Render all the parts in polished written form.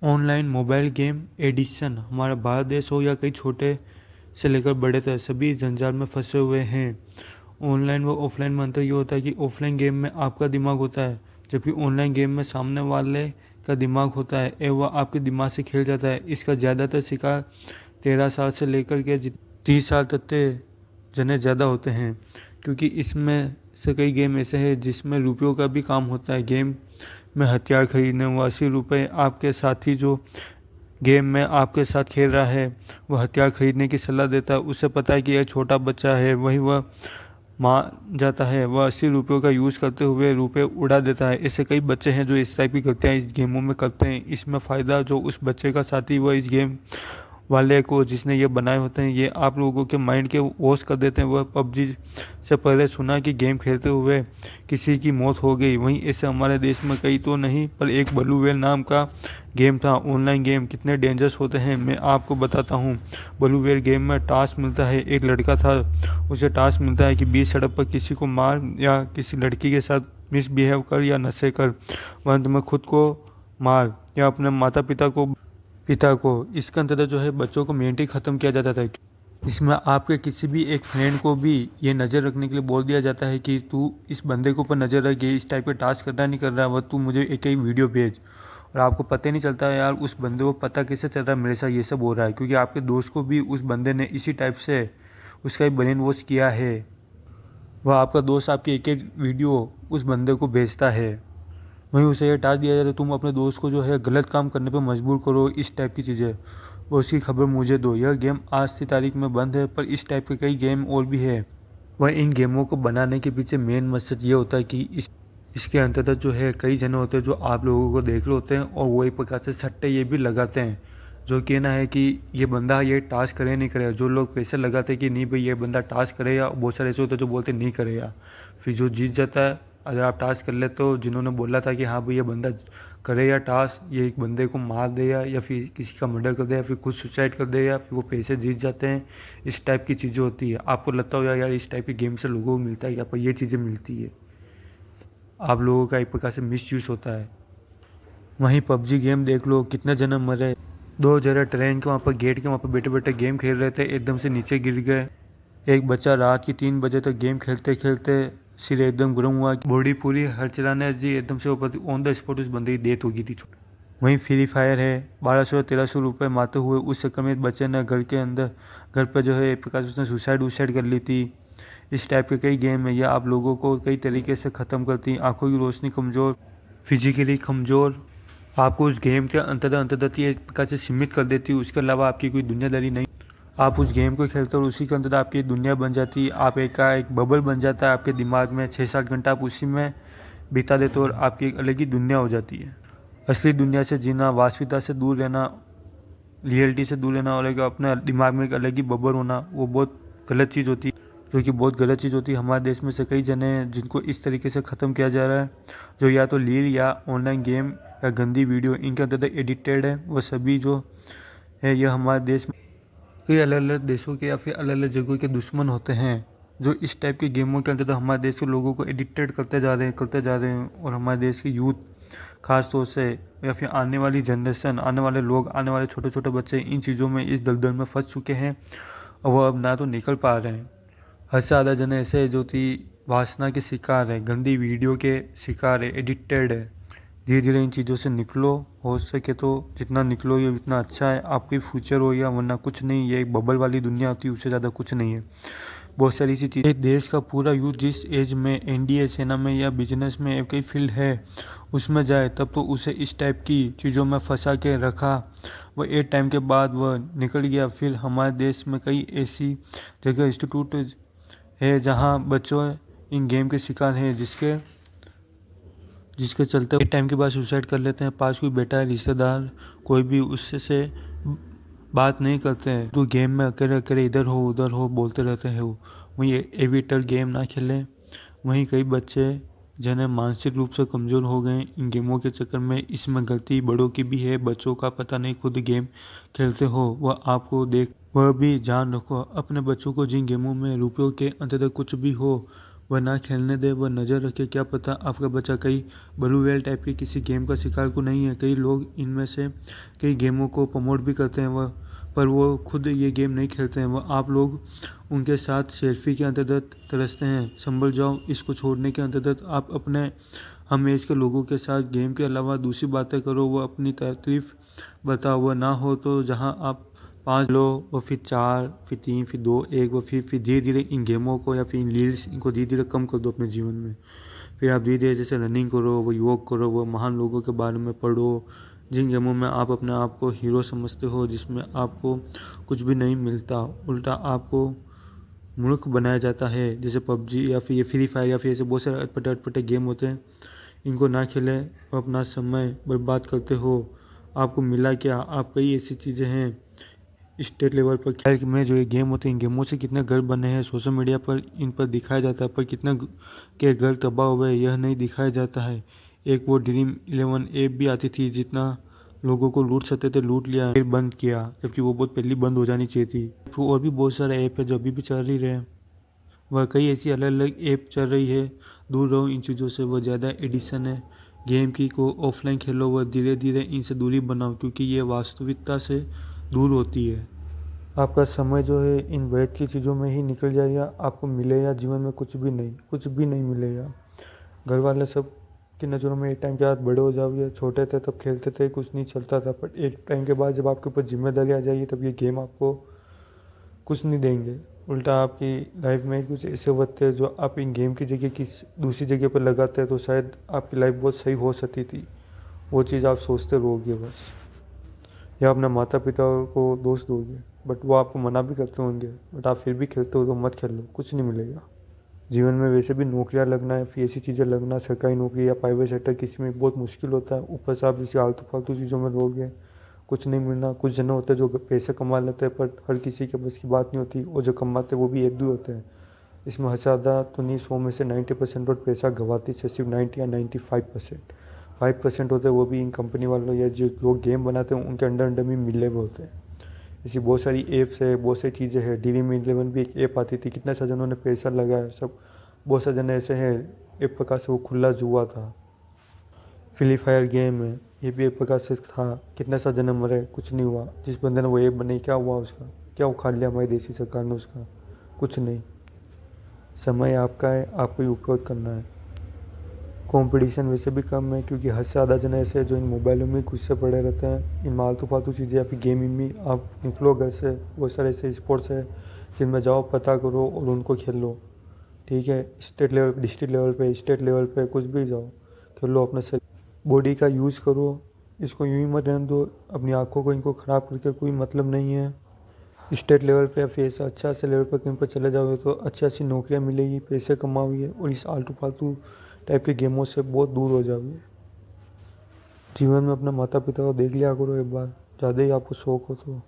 Online mobile game addiction हमारा भारत देश हो या कई छोटे से लेकर बड़े तक सभी जंजाल में फंसे हुए हैं। ऑनलाइन व ऑफलाइन में अंतर ये होता है कि ऑफलाइन गेम में आपका दिमाग होता है, जबकि ऑनलाइन गेम में सामने वाले का दिमाग होता है एवं वह आपके दिमाग से खेल जाता है। इसका ज़्यादातर शिकार 13 साल से लेकर के 30 साल तक के जने ज़्यादा होते हैं, क्योंकि इसमें से कई गेम ऐसे हैं जिसमें रुपयों का भी काम होता है। गेम में हथियार खरीदने व 80 रुपये आपके साथी जो गेम में आपके साथ खेल रहा है वह हथियार खरीदने की सलाह देता है। उसे पता है कि यह छोटा बच्चा है, वही वह मान जाता है। वह 80 रुपयों का यूज़ करते हुए रुपये उड़ा देता है। ऐसे कई बच्चे हैं जो इस टाइप की गलतियाँ इस गेमों में करते हैं। इसमें फ़ायदा जो उस बच्चे का साथी वह इस गेम वाले को जिसने ये बनाए होते हैं, ये आप लोगों के माइंड के वॉश कर देते हैं। वह पबजी से पहले सुना कि गेम खेलते हुए किसी की मौत हो गई। वहीं ऐसे हमारे देश में कई तो नहीं पर एक ब्लू व्हेल नाम का गेम था। ऑनलाइन गेम कितने डेंजरस होते हैं मैं आपको बताता हूँ। ब्लू व्हेल गेम में टास्क मिलता है। एक लड़का था, उसे टास्क मिलता है कि 20 सड़क पर किसी को मार या किसी लड़की के साथ मिसबिहेव कर या नशे कर, अंत में खुद को मार या अपने माता पिता को। इसके अंतर्गत जो है बच्चों को मेंटली ख़त्म किया जाता था। इसमें आपके किसी भी एक फ्रेंड को भी ये नज़र रखने के लिए बोल दिया जाता है कि तू इस बंदे के ऊपर नज़र रख, ये इस टाइप के टास्क करना नहीं कर रहा है, वह तू मुझे एक ही वीडियो भेज। और आपको पता ही नहीं चलता है यार उस बंदे को पता कैसे चल रहा है मेरे साथ ये सब हो रहा है, क्योंकि आपके दोस्त को भी उस बंदे ने इसी टाइप से उसका ब्रेन वॉश किया है। वह आपका दोस्त आपकी एक एक वीडियो उस बंदे को भेजता है। वहीं उसे यह टास्क दिया जाता है तुम अपने दोस्त को जो है गलत काम करने पर मजबूर करो, इस टाइप की चीज़ें, और उसकी खबर मुझे दो। यह गेम आज की तारीख में बंद है, पर इस टाइप के कई गेम और भी है। वह इन गेमों को बनाने के पीछे मेन मकसद ये होता है कि इसके अंतर्गत जो है कई जने होते हैं जो आप लोगों को देख रहे होते हैं और वो एक प्रकार से सट्टे ये भी लगाते हैं, जो कहना है कि ये बंदा ये टास्क करे नहीं करेगा। जो लोग पैसे लगाते हैं कि नहीं भाई ये बंदा टास्क करेगा, बहुत सारे ऐसे होते हैं जो बोलते नहीं करेगा। फिर जो जीत जाता है, अगर आप टास्क कर लेते हो, जिन्होंने बोला था कि हाँ भाई ये बंदा करेगा टास्क, ये एक बंदे को मार देगा या फिर किसी का मर्डर कर देगा या फिर खुद सुसाइड कर देगा, फिर वो पैसे जीत जाते हैं। इस टाइप की चीज़ें होती है। आपको लगता हो यार इस टाइप के गेम से लोगों को मिलता है, यहाँ पर ये चीज़ें मिलती है। आप लोगों का एक प्रकार से मिसयूज़ होता है। वहीं पबजी गेम देख लो, कितने जने मरे। 2 जने ट्रेन के वहाँ पर गेट के वहाँ पर बैठे बैठे गेम खेल रहे थे, एकदम से नीचे गिर गए। एक बच्चा रात की 3 बजे तक गेम खेलते खेलते सिर एकदम गर्म हुआ, बॉडी पूरी हलचलाने जी एकदम से ऊपर ऑन द स्पॉट उस बंदे की डेथ हो गई थी। वहीं फ्री फायर है, 1200-1300 रुपये मारते हुए उस चक्कर में बच्चे ने घर पर जो है एक प्रकार से उसने सुसाइड कर ली थी। इस टाइप के कई गेम है, यह आप लोगों को कई तरीके से ख़त्म करती हैं। आंखों की रोशनी कमज़ोर, फिजिकली कमज़ोर, आपको उस गेम के अंतर्गत ये एक प्रकार से सीमित कर देती है। उसके अलावा आपकी कोई दुनियादारी नहीं। आप उस गेम को खेलते हो और उसी के अंदर आपकी दुनिया बन जाती है। आप एक बबल बन जाता है आपके दिमाग में। 6-7 घंटा आप उसी में बिता देते हो और आपकी एक अलग ही दुनिया हो जाती है। असली दुनिया से जीना, वास्तविकता से दूर रहना, रियलिटी से दूर रहना और एक अपने दिमाग में एक अलग ही बबल होना, वो बहुत गलत चीज़ होती है। जो कि बहुत गलत चीज़ होती है। हमारे देश में से कई जने हैं जिनको इस तरीके से ख़त्म किया जा रहा है, जो या तो लील या ऑनलाइन गेम या गंदी वीडियो इनके अंदर एडिक्टेड है। वो सभी जो है यह हमारे देश में कई अलग अलग देशों के या फिर अलग अलग जगहों के दुश्मन होते हैं, जो इस टाइप के गेमों के अंदर हमारे देश के लोगों को एडिक्टेड करते जा रहे हैं। और हमारे देश के यूथ खास तौर से या फिर आने वाली जनरेशन, आने वाले लोग, आने वाले छोटे छोटे बच्चे इन चीज़ों में इस दलदल में फंस चुके हैं और वह अब ना तो निकल पा रहे हैं। हद से ज़्यादा जने ऐसे जो थी वासना के शिकार है, गंदी वीडियो के शिकार है, एडिक्टेड है। धीरे धीरे इन चीज़ों से निकलो, हो सके तो जितना निकलो ये उतना अच्छा है। आपकी फ्यूचर हो या वरना कुछ नहीं, ये एक बबल वाली दुनिया होती है, उससे ज़्यादा कुछ नहीं है। बहुत सारी सी चीज़ें, देश का पूरा यूथ जिस एज में एनडीए सेना में या बिजनेस में एक ही फील्ड है उसमें जाए, तब तो उसे इस टाइप की चीज़ों में फंसा के रखा। वह एक टाइम के बाद वह निकल गया। फिर हमारे देश में कई ऐसी जगह इंस्टीट्यूट है जहाँ बच्चों इन गेम के शिकार हैं, जिसके चलते एक टाइम के बाद सुसाइड कर लेते हैं। पास कोई बेटा है, रिश्तेदार, कोई भी उससे से बात नहीं करते हैं, तो गेम में अकेले अकेले इधर हो उधर हो बोलते रहते हैं। वहीं एविटर गेम ना खेलें। वहीं कई बच्चे जिन्हें मानसिक रूप से कमज़ोर हो गए इन गेमों के चक्कर में। इसमें गलती बड़ों की भी है, बच्चों का पता नहीं खुद गेम खेलते हो, वह भी जान रखो। अपने बच्चों को जिन गेमों में रुपयों के अंतर्गत कुछ भी हो वह ना खेलने दे, वह नज़र रखे। क्या पता आपका बच्चा कई ब्लू व्हेल टाइप के किसी गेम का शिकार को नहीं है। कई लोग इनमें से कई गेमों को प्रमोट भी करते हैं पर वो खुद ये गेम नहीं खेलते हैं। वह आप लोग उनके साथ सेल्फी के अंतर्गत तरसते हैं। संभल जाओ। इसको छोड़ने के अंतर्गत आप अपने हम एज के लोगों के साथ गेम के अलावा दूसरी बातें करो। वह अपनी तारीफ बताओ। वह ना हो तो जहां आप 5 लो, और फिर 4, फिर 3, फिर 2, 1, और फिर धीरे धीरे इन गेमों को या फिर इन रील्स इनको धीरे धीरे कम कर दो अपने जीवन में। फिर आप धीरे धीरे जैसे रनिंग करो, वो योग करो, वो महान लोगों के बारे में पढ़ो जिन गेमों में आप अपने आप को हीरो समझते हो, जिसमें आपको कुछ भी नहीं मिलता, उल्टा आपको मूर्ख बनाया जाता है। जैसे पबजी या फिर ये फ्री फायर या फिर ऐसे बहुत सारे अटपटे अटपटे गेम होते हैं। इनको ना खेलें और अपना समय बर्बाद करते हो। आपको मिला क्या? आप कई ऐसी चीज़ें हैं स्टेट लेवल पर खेल में जो ये गेम होते हैं, इन गेमों से कितने घर बने हैं सोशल मीडिया पर इन पर दिखाया जाता है, पर कितना के घर तबाह हुए यह नहीं दिखाया जाता है। एक वो ड्रीम 11 ऐप भी आती थी, जितना लोगों को लूट सकते थे लूट लिया, फिर बंद किया, जबकि वो बहुत पहले बंद हो जानी चाहिए थी। फिर और भी बहुत सारे ऐप है जो अभी भी चल ही रहे हैं। वह कई ऐसी अलग अलग ऐप चल रही है। दूर रहो इन चीज़ों से। वह ज़्यादा एडिशन है गेम की को ऑफलाइन खेलो। वह धीरे धीरे इनसे दूरी बनाओ, क्योंकि ये वास्तविकता से दूर होती है। आपका समय जो है इन वैध की चीज़ों में ही निकल जाएगा। आपको मिलेगा जीवन में कुछ भी नहीं मिलेगा। घर वाले सब की नज़रों में एक टाइम के बाद बड़े हो जाओगे। छोटे थे तब खेलते थे, कुछ नहीं चलता था, पर एक टाइम के बाद जब आपके ऊपर जिम्मेदारी आ जाएगी तब ये गेम आपको कुछ नहीं देंगे। उल्टा आपकी लाइफ में कुछ ऐसे वक्त थे जो आप इन गेम की जगह किस दूसरी जगह पर लगाते हैं, तो शायद आपकी लाइफ बहुत सही हो सकती थी। वो चीज़ आप सोचते रहोगे बस, या अपने माता पिता को दोष दोगे, बट वो आपको मना भी करते होंगे, बट आप फिर भी खेलते हो तो मत खेलो, कुछ नहीं मिलेगा। जीवन में वैसे भी नौकरियां लगना या फिर ऐसी चीज़ें लगना, सरकारी नौकरी या प्राइवेट सेक्टर किसी में बहुत मुश्किल होता है। ऊपर से आप इसी आलतू फालतू चीज़ों में रहोगे, कुछ नहीं मिलना। कुछ जने होते हैं जो पैसे कमा लेते हैं, पर हर किसी के बस की बात नहीं होती, और जो कमाते हैं वो भी एक दो होते हैं। इसमें हद से ज़्यादा तो नहीं, 100 में से 90% और पैसा गवाती से सिर्फ 90 या 95%। 5% होते हैं वो भी इन कंपनी वालों या जो लोग गेम बनाते हैं उनके अंडर में मिले हुए होते हैं। ऐसी बहुत सारी ऐप्स है, बहुत सारी चीज़ें हैं। ड्रीम 11 भी एक ऐप आती थी, कितने सारे जनों ने पैसा लगाया सब। बहुत सारे जने ऐसे हैं, एक प्रकार से वो खुला जुआ था। फ्री फायर गेम है, ये भी एक प्रकार से था। कितने सारे जने मरे, कुछ नहीं हुआ। जिस बंदे ने वो ऐप बनाई, क्या हुआ उसका? क्या उखाड़ लिया हमारी देसी सरकार ने उसका? कुछ नहीं। समय आपका है, आपको ही उपयोग करना है। कंपटीशन वैसे भी कम है, क्योंकि हद से ज़्यादा जने ऐसे हैं जो इन मोबाइलों में खुद से पड़े रहते हैं, इन फालतू फालतू चीज़ें या फिर गेमिंग में। आप निकलो घर से, बहुत सारे ऐसे स्पोर्ट्स है जिनमें जाओ, पता करो और उनको खेलो। ठीक है, स्टेट लेवल, डिस्ट्रिक्ट लेवल पे, स्टेट लेवल पे कुछ भी जाओ खेलो। अपने से बॉडी का यूज़ करो, इसको यूँ ही मत रहने दो। अपनी आँखों को इनको ख़राब करके कोई मतलब नहीं है। स्टेट लेवल पे या फिर ऐसा अच्छा से लेवल पर कहीं पर चले जाओगे तो अच्छी अच्छी नौकरियाँ मिलेगी, पैसे कमाओगे, और इस आलतू फालतू टाइप के गेमों से बहुत दूर हो जाओगे। जीवन में अपने माता पिता को देख लिया करो एक बार, ज़्यादा ही आपको शौक हो तो।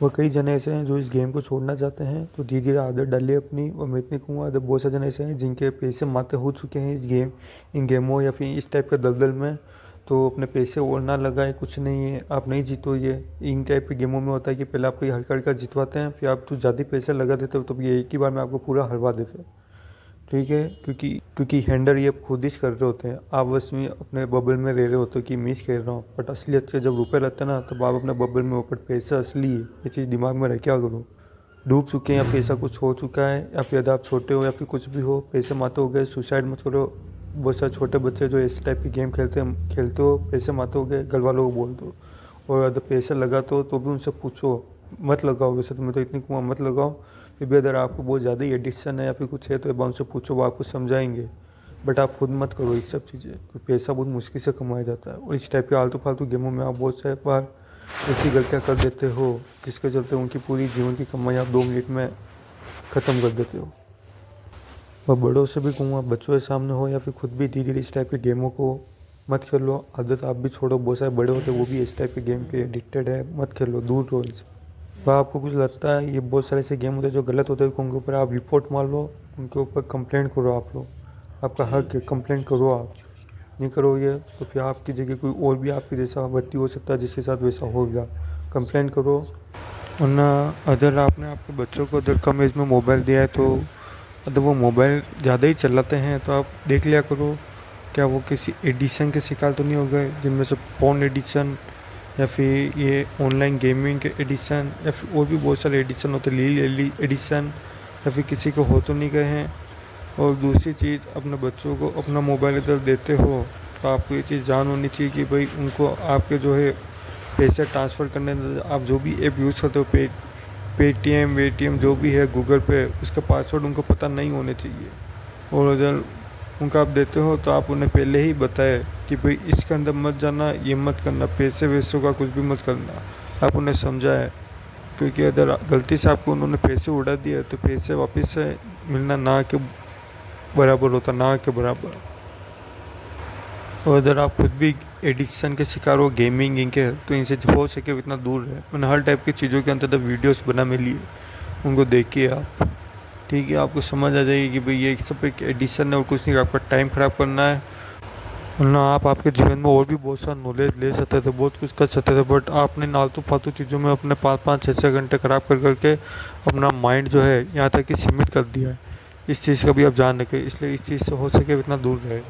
वह कई जने ऐसे हैं जो इस गेम को छोड़ना चाहते हैं, तो धीरे धीरे आदत डालिए अपनी। और मैं इतनी कहूँगा, जब बहुत से जने ऐसे हैं जिनके पैसे माते हो चुके हैं इन गेमों या फिर इस टाइप के दलदल में, तो अपने पैसे और ना लगाए। कुछ नहीं है, आप नहीं जीतोगे। इन टाइप के गेमों में होता है कि पहले आपको ये हल्का हल्का जितवाते हैं, फिर आप तो ज़्यादा पैसे लगा देते हो, तो ये एक ही बार में आपको पूरा हरवा देते हैं। ठीक है, क्योंकि हैंडल ये खुद ही कर रहे होते हैं। आप बस में अपने बबल में रह रहे होते हो कि मिस खेल रहा हूँ, बट असलियत से जब रुपए रहते हैं ना, तब आप अपने बबल में हो, बट पैसा असली है। ये चीज़ दिमाग में रह क्या करो। डूब चुके हैं या फिर ऐसा कुछ हो चुका है, या फिर यदि आप छोटे हो या फिर कुछ भी हो, पैसे माते हो गए, सुसाइड मत करो। बहुत सारे छोटे बच्चे जो इस टाइप की गेम खेलते हो, पैसे माते हो गए, घर वालों को बोल दो। और अगर पैसे लगाते हो तो भी उनसे पूछो, मत लगाओ। वैसे तो मैं तो इतनी कहूँगा, मत लगाओ। फिर भी अगर आपको बहुत ज़्यादा ही एडिक्शन है या फिर कुछ है, तो एक बार उनसे पूछो, वो आपको समझाएंगे। बट आप खुद मत करो इस सब चीज़ें, क्योंकि पैसा बहुत मुश्किल से कमाया जाता है। और इस टाइप के आलतू फालतू गेमों में आप बहुत सारे बार ऐसी गलतियाँ कर देते हो, जिसके चलते उनकी पूरी जीवन की कमाई आप 2 मिनट में ख़त्म कर देते हो। और बड़ों से भी कहूँगा, बच्चों के सामने हो या फिर खुद भी धीरे धीरे इस टाइप के गेमों को मत खेलो। आदत आप भी छोड़ो। बहुत सारे बड़े होते हैं वो भी इस टाइप के गेम के एडिक्टेड है, मत खेलो, दूर रहो इनसे। तो आपको कुछ लगता है ये बहुत सारे ऐसे गेम होते हैं जो गलत होते हैं, उनके ऊपर आप रिपोर्ट मार लो, उनके ऊपर कंप्लेंट करो। आप लोग, आपका हक है, कंप्लेंट करो। आप नहीं करोगे तो फिर आपकी जगह कोई और भी आपके जैसा व्यक्ति हो सकता है जिसके साथ वैसा हो गया। कंप्लेंट करो। वरना अगर आपने आपके बच्चों को अगर कम एज में मोबाइल दिया है, तो अगर वो मोबाइल ज़्यादा ही चलाते हैं तो आप देख लिया करो क्या वो किसी एडिक्शन के शिकार तो नहीं हो गए, जिनमें से पोर्न एडिक्शन या फिर ये ऑनलाइन गेमिंग के एडिक्शन या फिर और भी बहुत सारे एडिक्शन होते, लील एडिक्शन, या फिर किसी को हो तो नहीं गए हैं। और दूसरी चीज़, अपने बच्चों को अपना मोबाइल अगर देते हो तो आपको ये चीज़ जान होनी चाहिए कि भाई उनको आपके जो है पैसे ट्रांसफ़र करने, आप जो भी ऐप यूज़ करते हो, पेटीएम वेटीएम जो भी है, गूगल पे, उसका पासवर्ड उनको पता नहीं होने चाहिए। और अगर उनको आप देते हो तो आप उन्हें पहले ही बताए कि भाई इसके अंदर मत जाना, ये मत करना, पैसे वैसों का कुछ भी मत करना, आप उन्हें समझाएं। क्योंकि अगर गलती से आपको उन्होंने पैसे उड़ा दिए तो पैसे वापस से मिलना ना के बराबर होता, ना के बराबर। और अगर आप खुद भी एडिक्शन के शिकार हो गेमिंग के, तो इनसे हो सके उतना दूर रहे। मैंने हर टाइप की चीज़ों के अंदर वीडियोस बना में लिए, उनको देखिए आप, ठीक है, आपको समझ आ जाएगी कि भाई ये सब एक एडिशन है और कुछ नहीं, आपका टाइम ख़राब करना है। वरना आप आपके जीवन में और भी बहुत सारा नॉलेज ले सकते थे, बहुत कुछ कर सकते थे, बट आपने नालतू फालतू चीज़ों में अपने 5-5 6-6 घंटे ख़राब कर करके अपना माइंड जो है यहाँ तक कि सीमित कर दिया है। इस चीज़ का भी आप ध्यान रखें, इसलिए इस चीज़ से हो सके उतना दूर रहे।